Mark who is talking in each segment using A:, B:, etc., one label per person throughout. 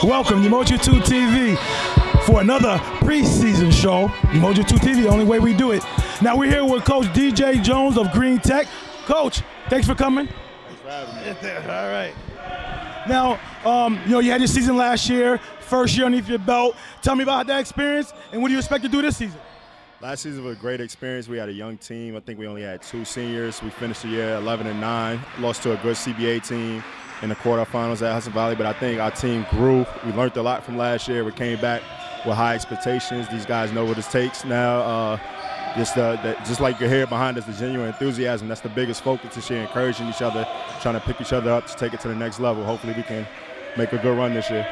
A: Welcome, Emoji 2 TV, for another preseason show. Emoji 2 TV, the only way we do it. Now we're here with Coach DJ Jones of Green Tech. Coach, thanks for coming.
B: Thanks for having me.
A: All right. Now, you had your season last year, first year underneath your belt. Tell me about that experience, and what do you expect to do this season?
B: Last season was a great experience. We had a young team. I think we only had 2 seniors. We finished the year 11-9, lost to a good CBA team in the quarterfinals at Hudson Valley, but I think our team grew. We learned a lot from last year. We came back with high expectations. These guys know what it takes now. Just like you hear behind us, the genuine enthusiasm, that's the biggest focus this year, encouraging each other, trying to pick each other up to take it to the next level. Hopefully we can make a good run this year.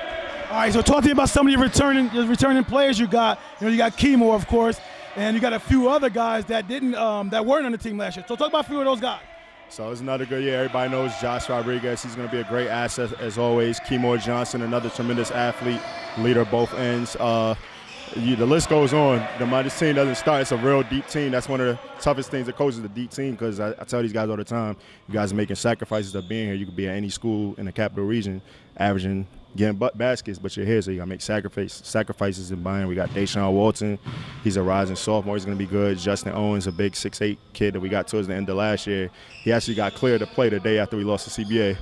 A: All right, so talk to me about some of your returning players you got. You got Keymour, of course, and you got a few other guys that weren't on the team last year. So talk about a few of those guys.
B: So it's another good year. Everybody knows Josh Rodriguez. He's going to be a great asset as always. Keymour Johnson, another tremendous athlete, leader of both ends. The list goes on. This team doesn't start. It's a real deep team. That's one of the toughest things to coach is the deep team, because I tell these guys all the time, you guys are making sacrifices of being here. You could be at any school in the capital region getting baskets, but you're here, so you got to make sacrifices in buying. We got Deshaun Walton. He's a rising sophomore. He's going to be good. Justin Owens, a big 6'8" kid that we got towards the end of last year. He actually got cleared to play the day after we lost the CBA.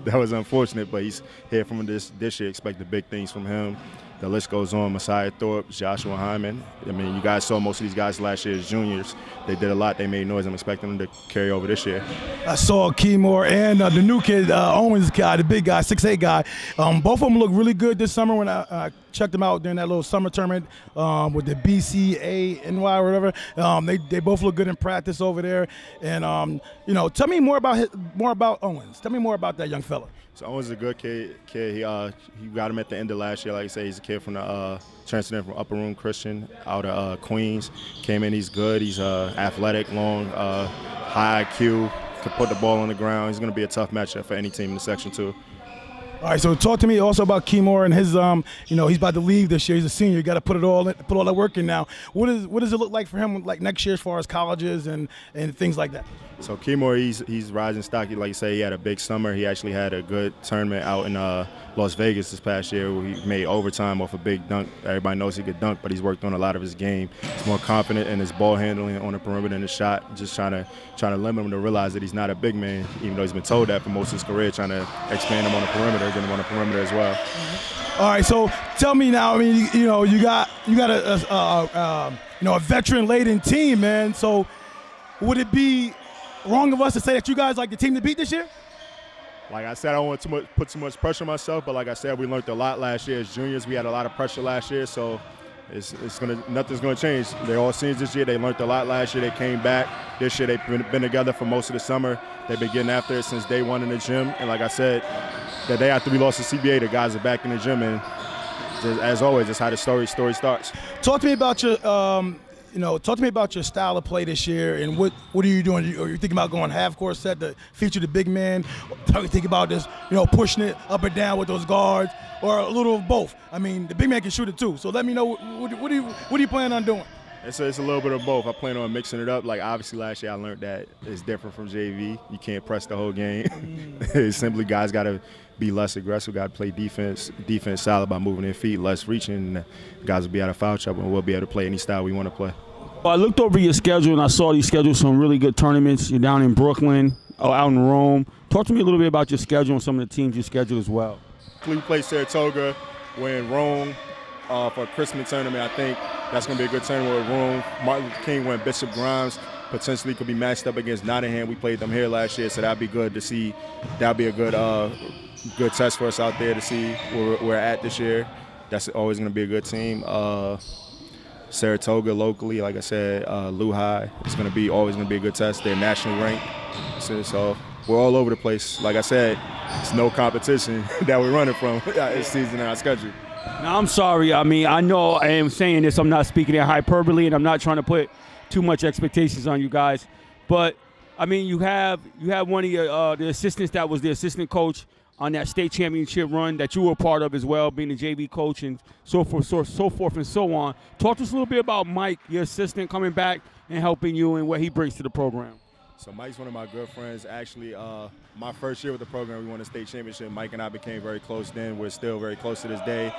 B: that was unfortunate, but he's here from this year. Expect the big things from him. The list goes on. Messiah Thorpe, Joshua Hyman. I mean, you guys saw most of these guys last year as juniors. They did a lot. They made noise. I'm expecting them to carry over this year. I
A: saw Keymour and the new kid, Owens guy, the big guy, 6'8" guy. Both of them look really good this summer when I checked them out during that little summer tournament with the BCANY or whatever. They both look good in practice over there. And, tell me more about Owens. Tell me more about that young fella.
B: So Owens is a good kid. He got him at the end of last year. Like I say, he's a kid from the transferred in from Upper Room Christian out of Queens. Came in, he's good. He's athletic, long, high IQ. Can put the ball on the ground. He's going to be a tough matchup for any team in the Section 2.
A: All right, so talk to me also about Keymour and his, he's about to leave this year. He's a senior. You got to put all that work in now. What does it look like for him, like next year, as far as colleges and things like that?
B: So Keymour, he's rising stock. Like you say, he had a big summer. He actually had a good tournament out in Las Vegas this past year, where he made overtime off a big dunk. Everybody knows he could dunk, but he's worked on a lot of his game. He's more confident in his ball handling on the perimeter and his shot. Just trying to limit him to realize that he's not a big man, even though he's been told that for most of his career. Trying to expand him on the perimeter, get him on the perimeter as well.
A: All right, so tell me now. I mean, you got a veteran-laden team, man. So would it be wrong of us to say that you guys like the team to beat this year?
B: Like I said, I don't want to put too much pressure on myself, but like I said, we learned a lot last year as juniors. We had a lot of pressure last year, so nothing's gonna change. They're all seniors this year. They learned a lot last year. They came back this year. They've been together for most of the summer. They've been getting after it since day one in the gym. And like I said, the day after we lost the CBA, the guys are back in the gym, and as always, that's how the story starts.
A: Talk to me about your style of play this year, and what are you doing? Are you thinking about going half-court set to feature the big man? Are you thinking about this, pushing it up and down with those guards, or a little of both? I mean, the big man can shoot it too. So let me know, what do you plan on doing?
B: It's a little bit of both. I plan on mixing it up. Like, obviously, last year I learned that it's different from JV. You can't press the whole game. It's simply guys got to be less aggressive, got to play defense solid by moving their feet, less reaching, and guys will be out of foul trouble, and we'll be able to play any style we want to play.
C: Well, I looked over your schedule, and I saw you scheduled some really good tournaments. You're down in Brooklyn, out in Rome. Talk to me a little bit about your schedule and some of the teams you scheduled as well.
B: We play Saratoga. We're in Rome for a Christmas tournament. I think that's going to be a good tournament with Rome. Martin Luther King went Bishop Grimes. Potentially could be matched up against Nottingham. We played them here last year, so that'd be good to see. That'd be a good test for us out there to see where we're at this year. That's always going to be a good team. Saratoga locally, like I said, Lehigh. It's always going to be a good test. They're nationally ranked, so we're all over the place. Like I said, it's no competition that we're running from this season in our schedule.
C: Now, I'm sorry. I mean, I know I am saying this. I'm not speaking in hyperbole, and I'm not trying to put too much expectations on you guys. But I mean, you have one of your the assistants that was the assistant coach on that state championship run that you were a part of as well, being the JV coach and so forth and so on. Talk to us a little bit about Mike, your assistant, coming back and helping you and what he brings to the program.
B: So Mike's one of my good friends. Actually, my first year with the program, we won a state championship. Mike and I became very close then. We're still very close to this day.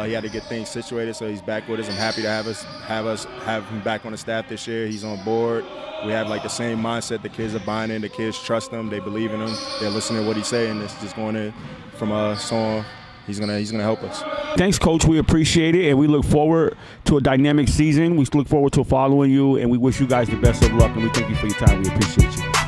B: He had to get things situated, so he's back with us. I'm happy to have him back on the staff this year. He's on board. We have like the same mindset. The kids are buying in. The kids trust him. They believe in him. They're listening to what he's saying. It's just going in from so on. He's gonna help us.
C: Thanks, Coach. We appreciate it, and we look forward to a dynamic season. We look forward to following you, and we wish you guys the best of luck, and we thank you for your time. We appreciate you.